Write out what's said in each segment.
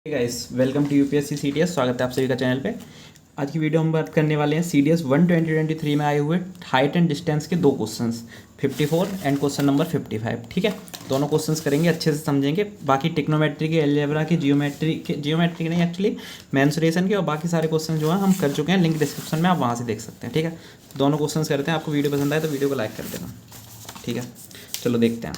Guys welcome to UPSC CDS. स्वागत है आप सभी का चैनल पे। आज की वीडियो हम बात करने वाले हैं सीडीएस 1 2023 में आए हुए हाइट एंड डिस्टेंस के दो क्वेश्चंस 54 एंड क्वेश्चन नंबर 55। ठीक है, दोनों क्वेश्चंस करेंगे, अच्छे से समझेंगे। बाकी टिक्नोमेट्री के, अलजेब्रा के, जियोमेट्री नहीं एक्चुअली मेंसुरेशन के और बाकी सारे क्वेश्चन जो है हम कर चुके हैं। लिंक डिस्क्रिप्शन में आप वहाँ से देख सकते हैं। ठीक है, दोनों क्वेश्चन करते हैं। आपको वीडियो पसंद आए तो वीडियो को लाइक कर देना। ठीक है, चलो देखते हैं।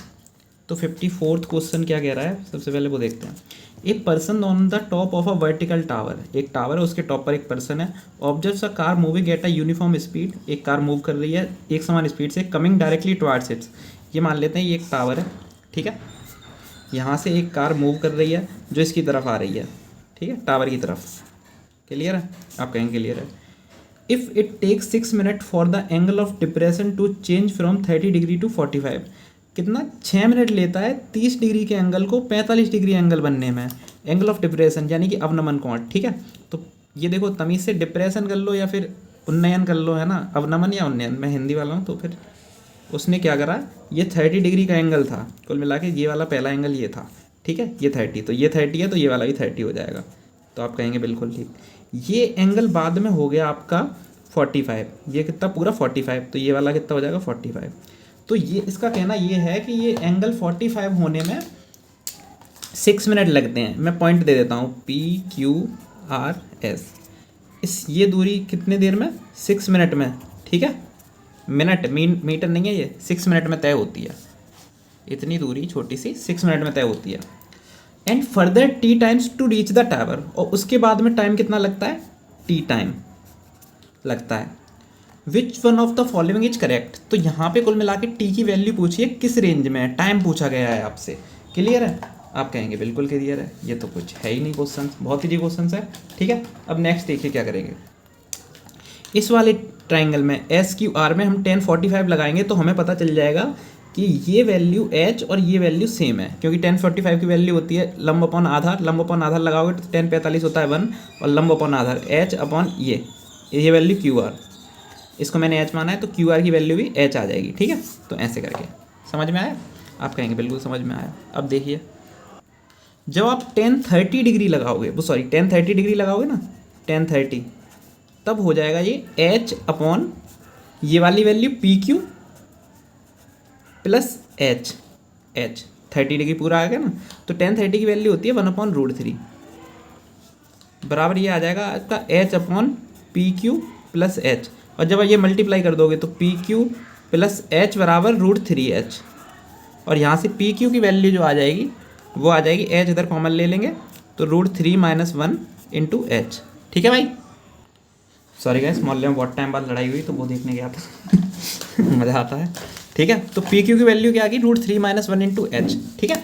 तो 54th क्वेश्चन क्या कह रहा है, सबसे पहले वो देखते हैं। A person on the top of a vertical tower, एक टावर है, उसके टॉप पर एक पर्सन है। Observes a car moving at a uniform speed, एक कार मूव कर रही है एक समान स्पीड से, कमिंग डायरेक्टली टुवर्ड्स इट्स। ये मान लेते हैं ये एक टावर है। ठीक है, यहाँ से एक कार मूव कर रही है जो इसकी तरफ आ रही है। ठीक है, टावर की तरफ। क्लियर है? आप कहेंगे क्लियर है। If it takes 6 minute for the angle of depression to change from 30 degree to 45, कितना 6 मिनट लेता है 30 डिग्री के एंगल को 45 डिग्री एंगल बनने में। एंगल ऑफ डिप्रेशन यानी कि अवनमन कोण। ठीक है, तो ये देखो तमीज़ से डिप्रेशन कर लो या फिर उन्नयन कर लो, है ना, अवनमन या उन्नयन। मैं हिंदी वाला हूँ तो फिर उसने क्या करा, ये 30 डिग्री का एंगल था कुल मिला के। ये वाला पहला एंगल ये था। ठीक है, ये 30, तो ये 30 है तो ये वाला भी 30 हो जाएगा। तो आप कहेंगे बिल्कुल ठीक। ये एंगल बाद में हो गया आपका 45। ये कितना पूरा 45, तो ये वाला कितना हो जाएगा 45। तो ये इसका कहना ये है कि ये एंगल 45 होने में 6 मिनट लगते हैं। मैं पॉइंट दे देता हूँ PQRS। ये दूरी कितने देर में, 6 मिनट में। ठीक है, मिनट मीटर नहीं है, ये 6 मिनट में तय होती है। इतनी दूरी छोटी सी 6 मिनट में तय होती है। And further T times to reach the tower, और उसके बाद में टाइम कितना लगता है, T टाइम लगता है। Which one of the following is correct. तो यहाँ पे कुल मिला के टी की वैल्यू पूछिए किस रेंज में है, टाइम पूछा गया है आपसे। क्लियर है? आप कहेंगे बिल्कुल क्लियर है, ये तो कुछ है ही नहीं क्वेश्चन, बहुत ही क्वेश्चन है। ठीक है, अब नेक्स्ट देखिए क्या करेंगे। इस वाले ट्राइंगल में SQR में हम 1045 लगाएंगे तो हमें पता चल जाएगा कि ये वैल्यू H और ये वैल्यू सेम है, क्योंकि 1045 की वैल्यू होती है लंब अपॉन आधार। लंब अपॉन आधार लगाओगे तो 1045 होता है 1, और लंब अपॉन आधार H अपॉन ये वैल्यू QR। इसको मैंने H माना है तो QR की वैल्यू भी H आ जाएगी। ठीक है, तो ऐसे करके समझ में आया? आप कहेंगे बिल्कुल समझ में आया। अब देखिए, जब आप 1030 डिग्री लगाओगे, वो सॉरी 1030 डिग्री लगाओगे ना, 1030, तब हो जाएगा ये H अपॉन ये वाली value PQ plus H 30 degree पूरा आ गया ना। तो 1030 की वैल्यू होती है 1/√3 बराबर ये आ जाएगा आपका H upon PQ plus H। और जब ये मल्टीप्लाई कर दोगे तो PQ प्लस H बराबर √3H। और यहाँ से PQ की वैल्यू जो आ जाएगी वो आ जाएगी, H इधर कॉमन ले लेंगे तो √3 - 1 × H। ठीक है भाई, सॉरी गाइस, मोहल्ले में बहुत टाइम बाद लड़ाई हुई तो वो देखने गया था मज़ा आता है। ठीक है, तो PQ की वैल्यू क्या आ गई, √3 - 1 × H। ठीक है,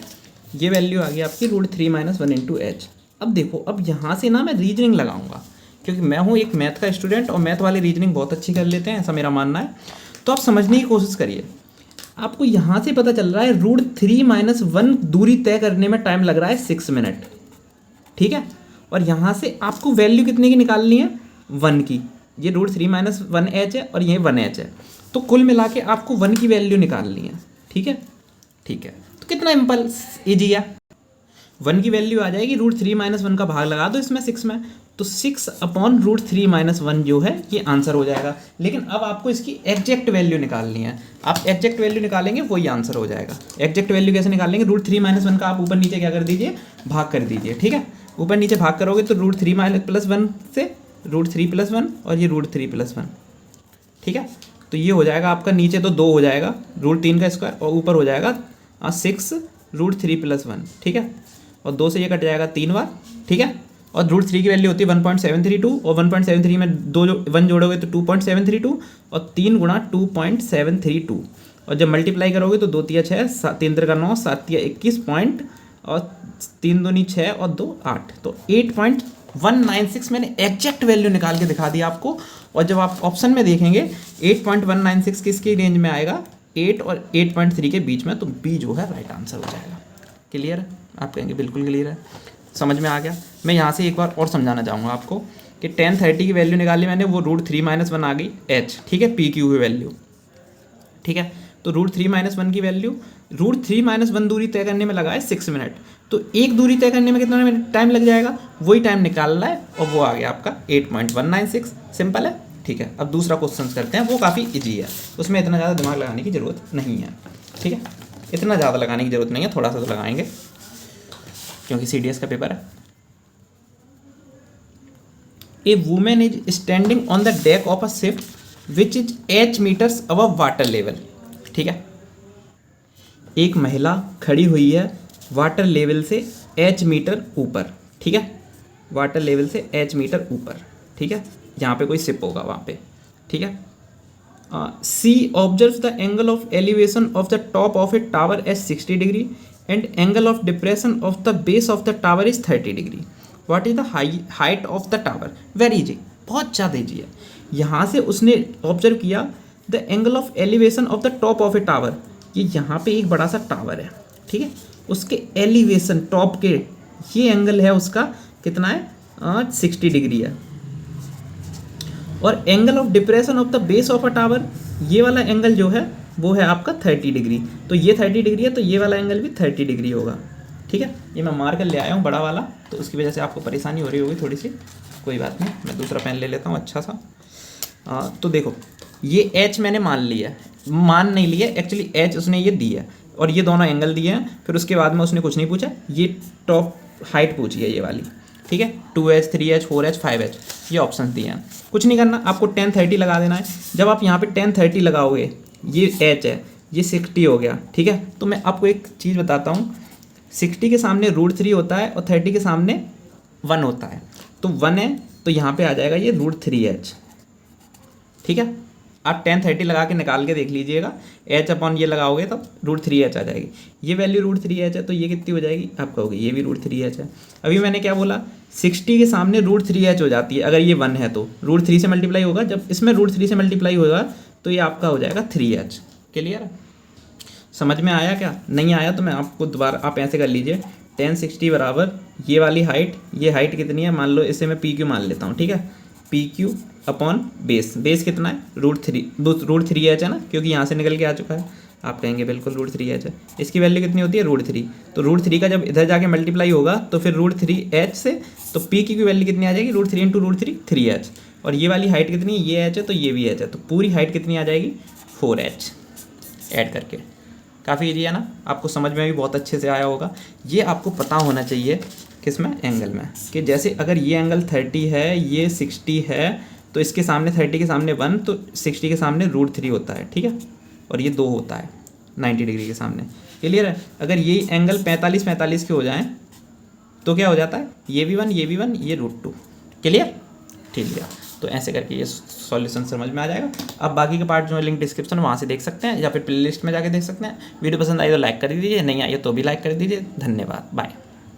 ये वैल्यू आ गई आपकी √3 - 1 × H। अब देखो, अब यहाँ से ना मैं रीजनिंग लगाऊंगा, क्योंकि मैं हूँ एक मैथ का स्टूडेंट और मैथ वाली रीजनिंग बहुत अच्छी कर लेते हैं, ऐसा मेरा मानना है। तो आप समझने की कोशिश करिए। आपको यहाँ से पता चल रहा है √3 - 1 दूरी तय करने में टाइम लग रहा है 6 मिनट। ठीक है, और यहाँ से आपको वैल्यू कितने की निकालनी है, 1 की। ये √3 - 1H है और ये 1H है, तो कुल मिला के आपको 1 की वैल्यू निकालनी है। ठीक है, ठीक है, तो कितना इम्पल्स ईजी है। 1 की वैल्यू आ जाएगी √3 - 1 का भाग लगा दो इसमें 6 में, तो 6 अपॉन √3 - 1 जो है ये आंसर हो जाएगा। लेकिन अब आपको इसकी एग्जैक्ट वैल्यू निकालनी है। आप एग्जैक्ट वैल्यू निकालेंगे वही आंसर हो जाएगा। एग्जैक्ट वैल्यू कैसे निकालेंगे, √3 - 1 का आप ऊपर नीचे क्या कर दीजिए, भाग कर दीजिए। ठीक है, ऊपर नीचे भाग करोगे तो √3 + 1 से √3 + 1 और ये √3 + 1। ठीक है, तो ये हो जाएगा आपका, नीचे तो 2 हो जाएगा √3 का स्क्वायर, और ऊपर हो जाएगा 6 √3 + 1। ठीक है, और 2 से ये कट जाएगा 3 बार। ठीक है, और √3 की वैल्यू होती है 1.732, और 1.73 में 1 जोड़ोगे तो 2.732, और 3 × 2.732। और जब मल्टीप्लाई करोगे तो 2 × 6, 3 × 9, 7 × 21 पॉइंट, और 3 दूनी 6 और 2 8, तो 8.196 मैंने एग्जैक्ट वैल्यू निकाल के दिखा दी आपको। और जब आप ऑप्शन में देखेंगे 8.196 किसकी रेंज में आएगा, 8 और 8.3 के बीच में, तो B जो है राइट आंसर हो जाएगा। क्लियर है? आप कहेंगे बिल्कुल क्लियर है, समझ में आ गया। मैं यहाँ से एक बार और समझाना चाहूँगा आपको कि 1030 की वैल्यू निकाली मैंने, वो √3 - 1 आ गई H। ठीक है, PQ की वैल्यू। ठीक है, तो √3 - 1 की वैल्यू, √3 - 1 दूरी तय करने में लगा है 6 मिनट। तो एक दूरी तय करने में कितना टाइम लग जाएगा, वही टाइम निकालना है और वो आ गया आपका 8.196। सिंपल है, ठीक है। अब दूसरा क्वेश्चन करते हैं, वो काफ़ी इजी है, उसमें इतना ज़्यादा दिमाग लगाने की ज़रूरत नहीं है, ठीक है। इतना ज़्यादा लगाने की ज़रूरत नहीं है, थोड़ा सा तो लगाएंगे क्योंकि CDS का पेपर है। A women is standing on the deck of a ship which is h metres above water level, ठीक है। एक महिला खड़ी हुई है वाटर लेवल से h मीटर ऊपर, ठीक है, वाटर लेवल से h मीटर ऊपर, ठीक है, जहाँ पे कोई शिप होगा वहाँ पे, ठीक है। She observes the angle of elevation of the top of a tower as 60 degree and angle of depression of the base of the tower is 30 degree. What is the height of the tower? Very easy, बहुत ज़्यादा easy है। यहाँ से उसने observe किया the angle of elevation of the top of a tower, ये यहाँ पे एक बड़ा सा टावर है, ठीक है, उसके एलिवेशन टॉप के ये एंगल है उसका कितना है 60 डिग्री है, और angle of depression of the base of a tower, ये वाला एंगल जो है वो है आपका 30 डिग्री। तो ये 30 डिग्री है तो ये वाला एंगल भी 30 डिग्री होगा, ठीक है। ये मैं मार कर ले आया हूँ बड़ा वाला, तो उसकी वजह से आपको परेशानी हो रही होगी थोड़ी सी, कोई बात नहीं, मैं दूसरा पेन ले लेता हूँ अच्छा सा। तो देखो ये h मैंने मान लिया, मान नहीं लिया एक्चुअली, h उसने ये दी है और ये दोनों एंगल दिए हैं। फिर उसके बाद में उसने कुछ नहीं पूछा, ये टॉप हाइट पूछी है ये वाली, ठीक है, 2h 3h 4h 5h ये ऑप्शन दिए हैं। कुछ नहीं करना, आपको 10 30 लगा देना है। जब आप यहाँ पे 10 30 लगाओगे, ये h है, ये 60 हो गया, ठीक है। तो मैं आपको एक चीज़ बताता हूँ, 60 के सामने √3 होता है और 30 के सामने 1 होता है, तो 1 है तो यहाँ पे आ जाएगा ये √3h, ठीक है। आप 10 30 लगा के निकाल के देख लीजिएगा, h अपॉन ये लगाओगे तो √3h आ जाएगी। ये वैल्यू √3h है तो ये कितनी हो जाएगी, आप कहोगे ये भी √3h है। अभी मैंने क्या बोला, 60 के सामने √3h हो जाती है, अगर ये 1 है तो √3 से मल्टीप्लाई होगा, जब इसमें √3 से मल्टीप्लाई होगा तो ये आपका हो जाएगा 3h। क्लियर है, समझ में आया? क्या नहीं आया तो मैं आपको दोबारा, आप ऐसे कर लीजिए, 10 60 बराबर ये वाली हाइट, ये हाइट कितनी है मान लो, इसे मैं PQ मान लेता हूँ, ठीक है, PQ अपॉन बेस, बेस कितना है √3h है ना, क्योंकि यहाँ से निकल के आ चुका है। आप कहेंगे बिल्कुल √3h है, इसकी वैल्यू कितनी होती है √3, तो √3 का जब इधर जाके मल्टीप्लाई होगा तो फिर √3h से, तो PQ की वैल्यू कितनी आ जाएगी, √3 इंटू √3 3h, और ये वाली हाइट कितनी है, ये h है तो ये भी h है, तो पूरी हाइट कितनी आ जाएगी 4h ऐड करके। काफ़ी ईजी है ना, आपको समझ में भी बहुत अच्छे से आया होगा। ये आपको पता होना चाहिए किस में, एंगल में, कि जैसे अगर ये एंगल 30 है, ये 60 है, तो इसके सामने 30 के सामने 1, तो 60 के सामने √3 होता है, ठीक है, और ये 2 होता है 90 डिग्री के सामने। क्लियर है? अगर ये एंगल 45 45 के हो जाएं तो क्या हो जाता है, ये भी 1 ये भी 1 ये √2। क्लियर? ठीक है, तो ऐसे करके ये सॉल्यूशन समझ में आ जाएगा। अब बाकी के पार्ट जो है लिंक डिस्क्रिप्शन वहाँ से देख सकते हैं या फिर प्लेलिस्ट में जाके देख सकते हैं। वीडियो पसंद आई तो लाइक कर दीजिए, नहीं आई तो भी लाइक कर दीजिए। धन्यवाद, बाय।